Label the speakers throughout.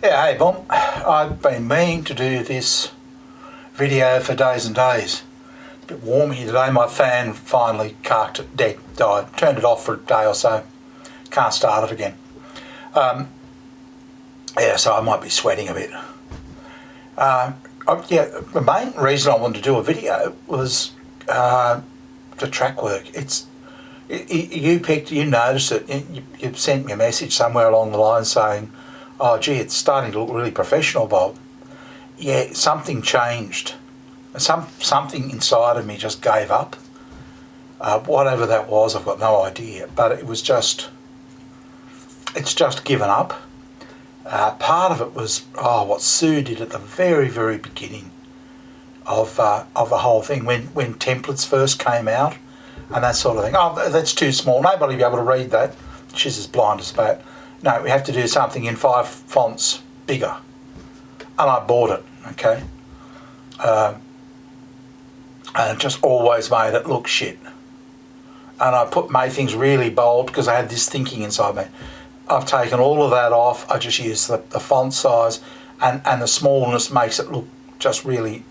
Speaker 1: Yeah, hey Bob, I've been meaning to do this video for days and days. It's a bit warm here today, my fan finally died. Turned it off for a day or so, can't start it again. Yeah, so I might be sweating a bit. Yeah, the main reason I wanted to do a video was the track work. You noticed it, you sent me a message somewhere along the line saying, oh gee, it's starting to look really professional, Bob. Yeah, something changed. Something inside of me just gave up. Whatever that was, I've got no idea. But it's just given up. Part of it was what Sue did at the very, very beginning of the whole thing, when templates first came out and that sort of thing. Oh, that's too small. Nobody will be able to read that. She's as blind as a bat. No, we have to do something in 5 fonts bigger. And I bought it, okay? And it just always made it look shit. And I made things really bold because I had this thinking inside me. I've taken all of that off. I just used the font size, and the smallness makes it look just really...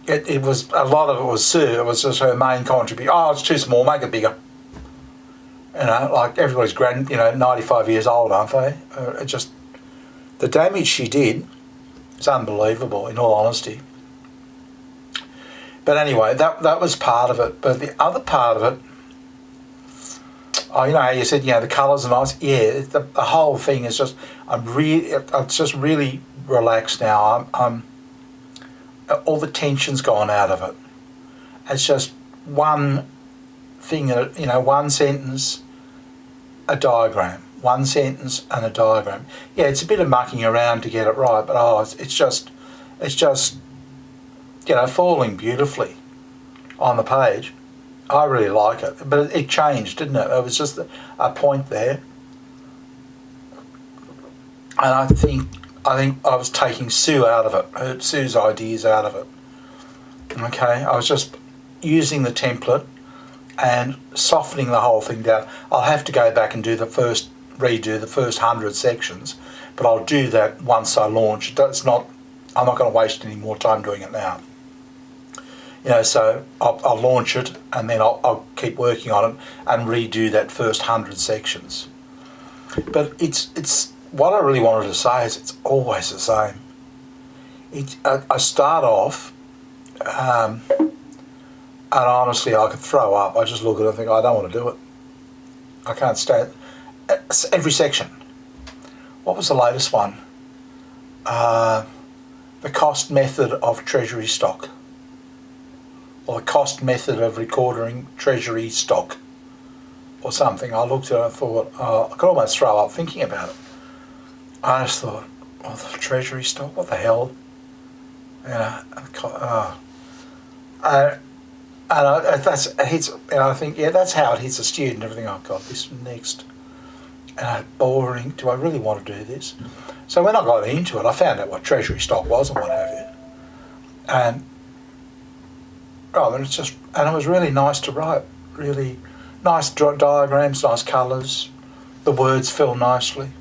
Speaker 1: It was, a lot of it was Sue. It was just her main contribution. Oh, it's too small, make it bigger. You know, like everybody's 95 years old, aren't they? The damage she did is unbelievable, in all honesty. But anyway, that was part of it. But the other part of it, you know how you said, the colours are nice. Yeah, the whole thing is just, I'm just really relaxed now. All the tension's gone out of it. It's just one thing, one sentence, a diagram. One sentence and a diagram. Yeah, it's a bit of mucking around to get it right, but it's just falling beautifully on the page. I really like it, but it changed, didn't it? It was just a point there, and I think I was taking Sue out of it, Sue's ideas out of it. Okay, I was just using the template and softening the whole thing down. I'll have to go back and redo the first 100 sections, but I'll do that once I launch. I'm not going to waste any more time doing it now. So I'll launch it, and then I'll keep working on it and redo that first 100 sections. But it's what I really wanted to say is it's always the same. I start off, and honestly I could throw up. I just look at it and think, I don't want to do it. I can't stand it. Every section. What was the latest one? The cost method of treasury stock. Or the cost method of recording treasury stock, or something. I looked at it and thought, I could almost throw up thinking about it. I just thought, the treasury stock, what the hell? And I think, that's how it hits a student. Everything, oh God, this next. Boring. Do I really want to do this? So when I got into it, I found out what treasury stock was and what have you. And it was really nice to write. Really nice diagrams, nice colours. The words fell nicely.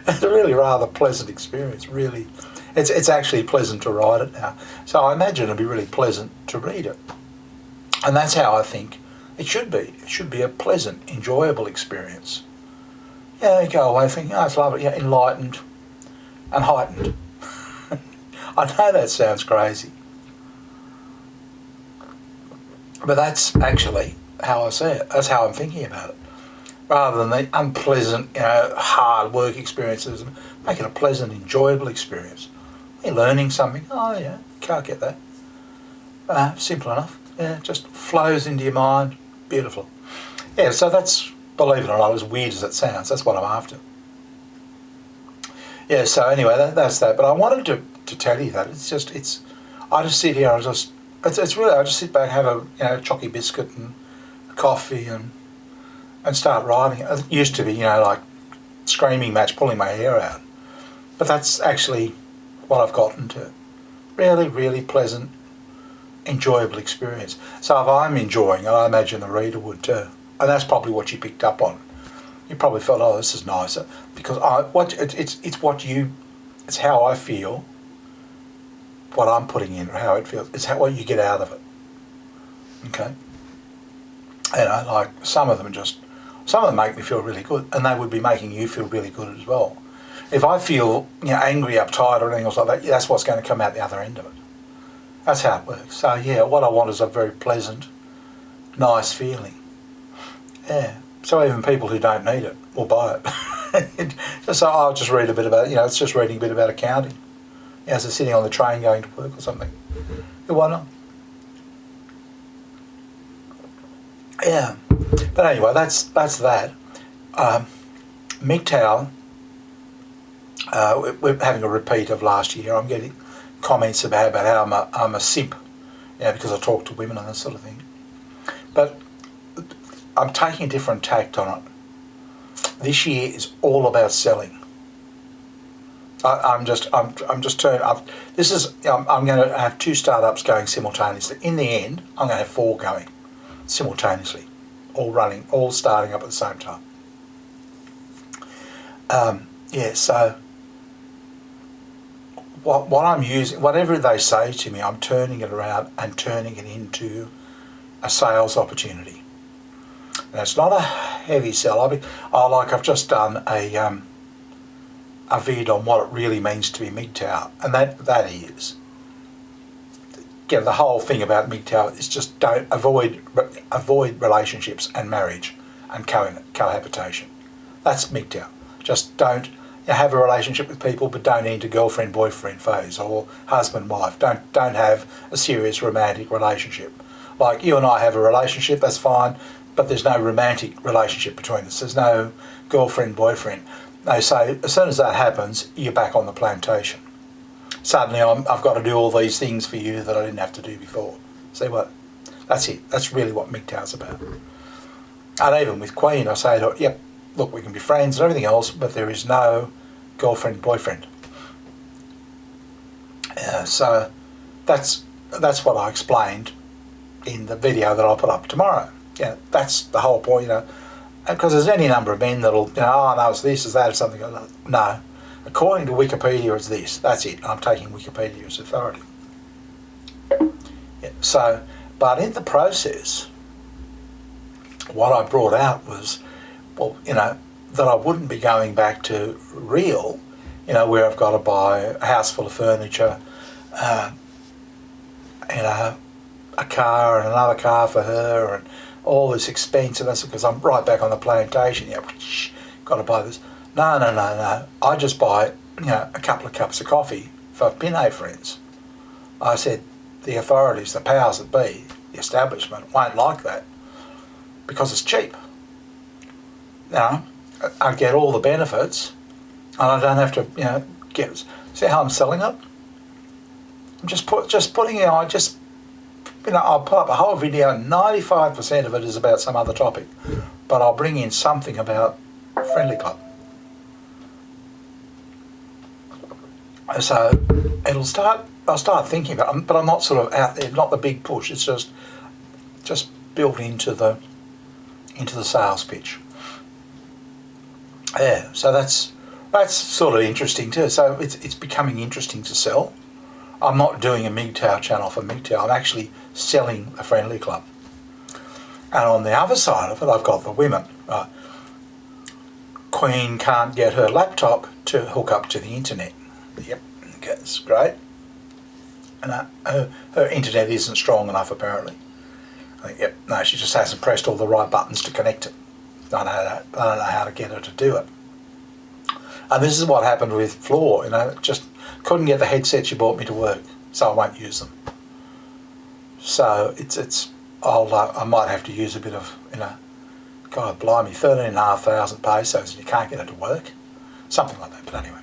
Speaker 1: It's a really rather pleasant experience. Really, it's actually pleasant to write it now. So I imagine it'll be really pleasant to read it. And that's how I think it should be. It should be a pleasant, enjoyable experience. You go away thinking, it's lovely, enlightened and heightened. I know that sounds crazy. But that's actually how I see it. That's how I'm thinking about it. Rather than the unpleasant, hard work experiences, make it a pleasant, enjoyable experience. You're learning something. Oh yeah, can't get that. Simple enough. Yeah, just flows into your mind. Beautiful. Yeah, so that's, believe it or not, as weird as it sounds, that's what I'm after. Yeah, so anyway, that's that. But I wanted to tell you that I just sit here and it's really, I just sit back, have a chocky biscuit and a coffee and start writing. It used to be, like screaming match, pulling my hair out. But that's actually what I've gotten to. Really, really pleasant, enjoyable experience. So if I'm enjoying it, I imagine the reader would too. And that's probably what you picked up on. You probably felt, oh, this is nicer, because it's how I feel, what I'm putting in, or how it feels. It's what you get out of it. Okay. Like some of them make me feel really good, and they would be making you feel really good as well. If I feel angry, uptight, or anything else like that, that's what's going to come out the other end of it. That's how it works. So yeah, what I want is a very pleasant, nice feeling. Yeah. So even people who don't need it will buy it. So I'll just read a bit about, it's just reading a bit about accounting. As they're sitting on the train going to work or something. Yeah, why not? Yeah. But anyway, that's that. MGTOW, we're having a repeat of last year. I'm getting comments about how I'm a simp, because I talk to women and that sort of thing. But I'm taking a different tact on it. This year is all about selling. I'm going to have 2 startups going simultaneously. In the end, I'm going to have 4 going simultaneously, all starting up at the same time. So what I'm using, whatever they say to me, I'm turning it around and turning it into a sales opportunity. And it's not a heavy sell. I've just done a vid on what it really means to be MGTOW, and that is, the whole thing about MGTOW is just don't avoid relationships and marriage and cohabitation. That's MGTOW. Just don't have a relationship with people, but don't enter girlfriend-boyfriend phase, or husband-wife. Don't have a serious romantic relationship. Like you and I have a relationship, that's fine, but there's no romantic relationship between us. There's no girlfriend-boyfriend. They say as soon as that happens, you're back on the plantation. Suddenly I've got to do all these things for you that I didn't have to do before. See what? That's it. That's really what MGTOW's about. And even with Queen, I say to her, yep, look, we can be friends and everything else, but there is no girlfriend-boyfriend. So that's what I explained in the video that I'll put up tomorrow. That's the whole point, because there's any number of men that'll, oh no, it's this, it's that, or something like that. No. According to Wikipedia, it's this. That's it. I'm taking Wikipedia as authority. So, but in the process, what I brought out was, that I wouldn't be going back to real, where I've got to buy a house full of furniture, a car and another car for her, and all this expense, and that's because I'm right back on the plantation. Got to buy this. No. I just buy, a couple of cups of coffee for Pinay friends. I said, the authorities, the powers that be, the establishment, won't like that because it's cheap. I get all the benefits, and I don't have to, get. See how I'm selling it? I'm just putting it. I'll put up a whole video, and 95% of it is about some other topic, but I'll bring in something about Friendly Club. So I'll start thinking about it, but I'm not sort of out there, not the big push. It's just built into the sales pitch. Yeah, so that's sort of interesting too. So it's becoming interesting to sell. I'm not doing a MGTOW channel for MGTOW. I'm actually selling a Friendly Club. And on the other side of it, I've got the women. Right? Queen can't get her laptop to hook up to the internet. Yep, okay, that's great. And her internet isn't strong enough, apparently. I think, no, she just hasn't pressed all the right buttons to connect it. I don't know how to get her to do it. And this is what happened with Floor, just couldn't get the headset she bought me to work, so I won't use them. So I might have to use a bit of, God blimey, 13,500 pesos and you can't get it to work. Something like that, but anyway.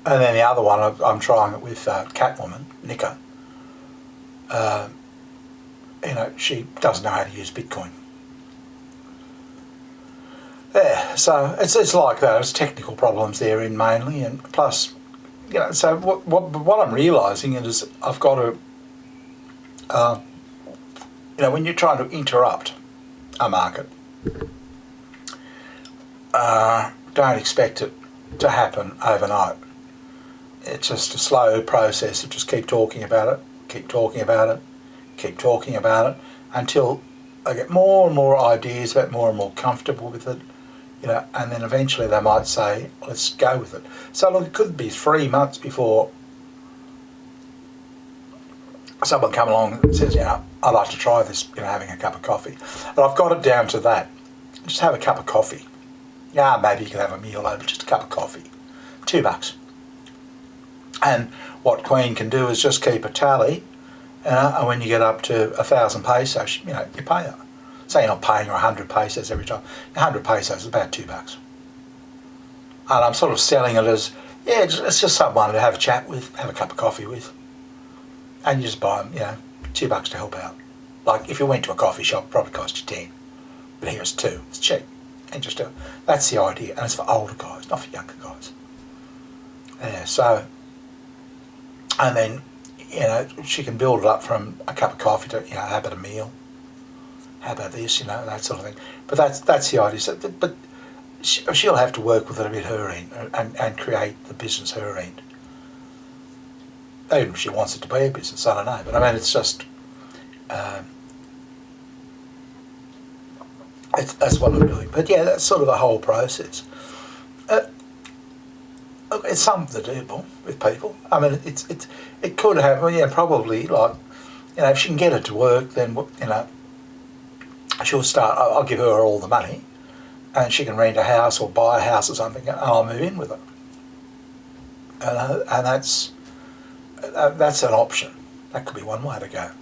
Speaker 1: And then the other one, I'm trying it with Catwoman, Nika. She doesn't know how to use Bitcoin. Yeah, so it's like that. It's technical problems therein mainly, and plus, so what I'm realising is I've got to, when you're trying to interrupt a market, don't expect it to happen overnight. It's just a slow process of just keep talking about it, keep talking about it, keep talking about it, until I get more and more ideas, get more and more comfortable with it, and then eventually they might say, let's go with it. So look, it could be 3 months before someone come along and says, I'd like to try this, having a cup of coffee. But I've got it down to that. Just have a cup of coffee. Yeah, maybe you can have a meal over just a cup of coffee. $2. And what Queen can do is just keep a tally, and when you get up to 1,000 pesos, you pay her. Say you're not paying her 100 pesos every time. 100 pesos is about $2. And I'm sort of selling it as, it's just someone to have a chat with, have a cup of coffee with. And you just buy them, $2 to help out. Like if you went to a coffee shop, it probably cost you 10. But here it's 2. It's cheap. And just do it. That's the idea. And it's for older guys, not for younger guys. Yeah, so, and then, she can build it up from a cup of coffee to, how about a meal? How about this, that sort of thing. But that's the idea. So, but she'll have to work with it a bit her end and create the business her end. Even if she wants it to be a business, I don't know. But I mean, it's just, that's what I'm doing. But yeah, that's sort of the whole process. It's something to do with people. I mean, it could happen. Probably like, if she can get it to work, then she'll start. I'll give her all the money, and she can rent a house or buy a house or something, and I'll move in with her. And that's an option. That could be one way to go.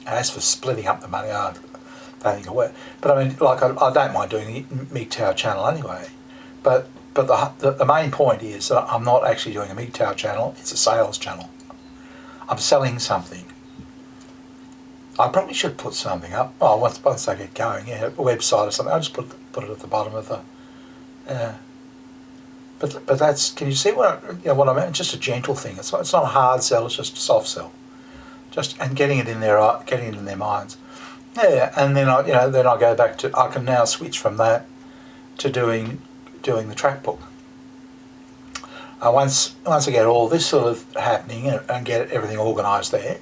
Speaker 1: And as for splitting up the money, I don't think it'll work. But I mean, like I don't mind doing the MGTOW channel anyway. But the main point is that I'm not actually doing a MGTOW channel. It's a sales channel. I'm selling something. I probably should put something up. Oh, once I get going, a website or something. I'll just put it at the bottom of the. But that's. Can you see what what I mean? It's just a gentle thing. It's not a hard sell. It's just a soft sell. And getting it in their minds. Yeah, and then I go back to. I can now switch from that to doing the track book. Once I get all this sort of happening and get everything organised there,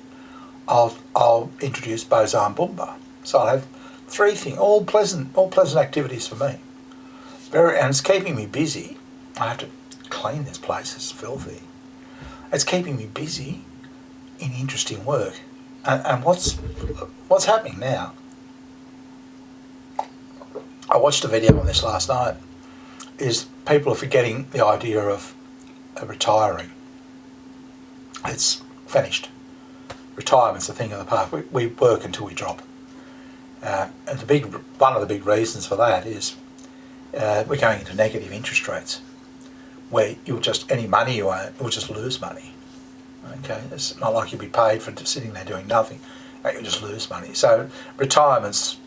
Speaker 1: I'll introduce Bozan Boomba. So I'll have 3 things, all pleasant activities for me. And it's keeping me busy. I have to clean this place; it's filthy. It's keeping me busy in interesting work. And what's happening now? I watched a video on this last night. Is people are forgetting the idea of retiring. It's finished. Retirement's a thing of the past. We work until we drop. And one of the big reasons for that is we're going into negative interest rates, where any money you earn, you'll just lose money. Okay, it's not like you'll be paid for just sitting there doing nothing. You'll just lose money. So retirement's.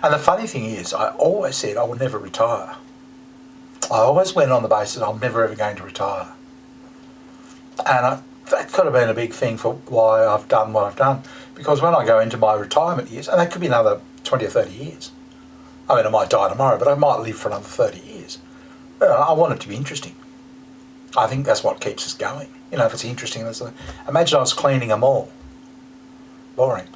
Speaker 1: And the funny thing is, I always said I would never retire. I always went on the basis I'm never ever going to retire. And that could have been a big thing for why I've done what I've done. Because when I go into my retirement years, and that could be another 20 or 30 years. I mean, I might die tomorrow, but I might live for another 30 years. I want it to be interesting. I think that's what keeps us going. If it's interesting, imagine I was cleaning a mall. Boring.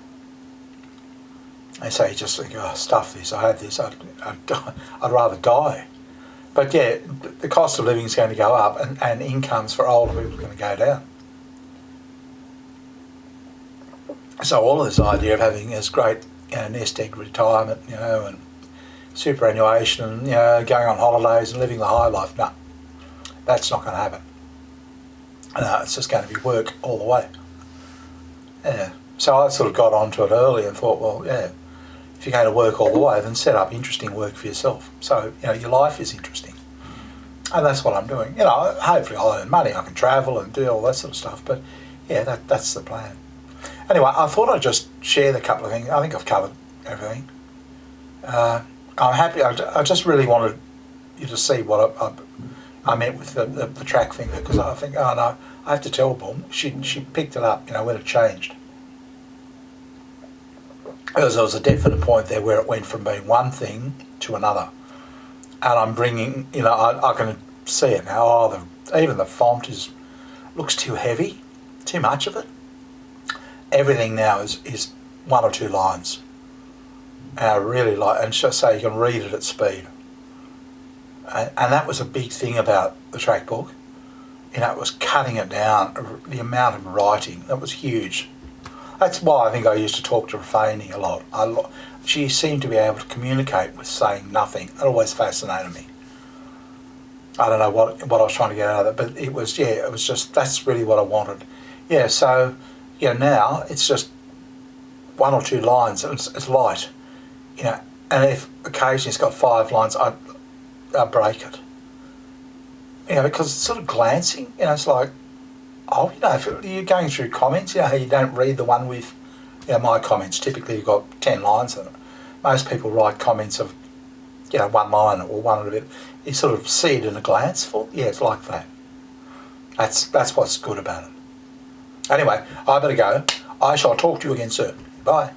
Speaker 1: They say you just think, stuff this, I had this, I'd rather die. But yeah, the cost of living is going to go up, and incomes for older people are going to go down. So all of this idea of having this great nest egg retirement, and superannuation, and going on holidays and living the high life, no, that's not going to happen. No, it's just going to be work all the way. Yeah. So I sort of got onto it early and thought, well, yeah, if you're going to work all the way, then set up interesting work for yourself. So, your life is interesting. And that's what I'm doing. Hopefully I'll earn money, I can travel and do all that sort of stuff. But yeah, that's the plan. Anyway, I thought I'd just share the couple of things. I think I've covered everything. I'm happy. I just really wanted you to see what I meant with the track thing, because I think, oh no, I have to tell Boom. She picked it up, when it changed. Because there was a definite point there where it went from being one thing to another. and I'm bringing, I can see it now. Oh, even the font looks too heavy, too much of it. Everything now is 1 or 2 lines. And I really like, and just so you can read it at speed. And that was a big thing about the track book. It was cutting it down, the amount of writing, that was huge. That's why I think I used to talk to Fanny a lot. She seemed to be able to communicate with saying nothing. It always fascinated me. I don't know what I was trying to get out of it, but it was just, that's really what I wanted. Yeah, so, now it's just 1 or 2 lines, and it's light, and if occasionally it's got 5 lines, I break it. Because it's sort of glancing, it's like, if you're going through comments, how you don't read the one with, my comments, typically you've got 10 lines in it. Most people write comments of, 1 line or one and a bit. You sort of see it in a glance. It's like that. That's what's good about it. Anyway, I better go. I shall talk to you again soon. Bye.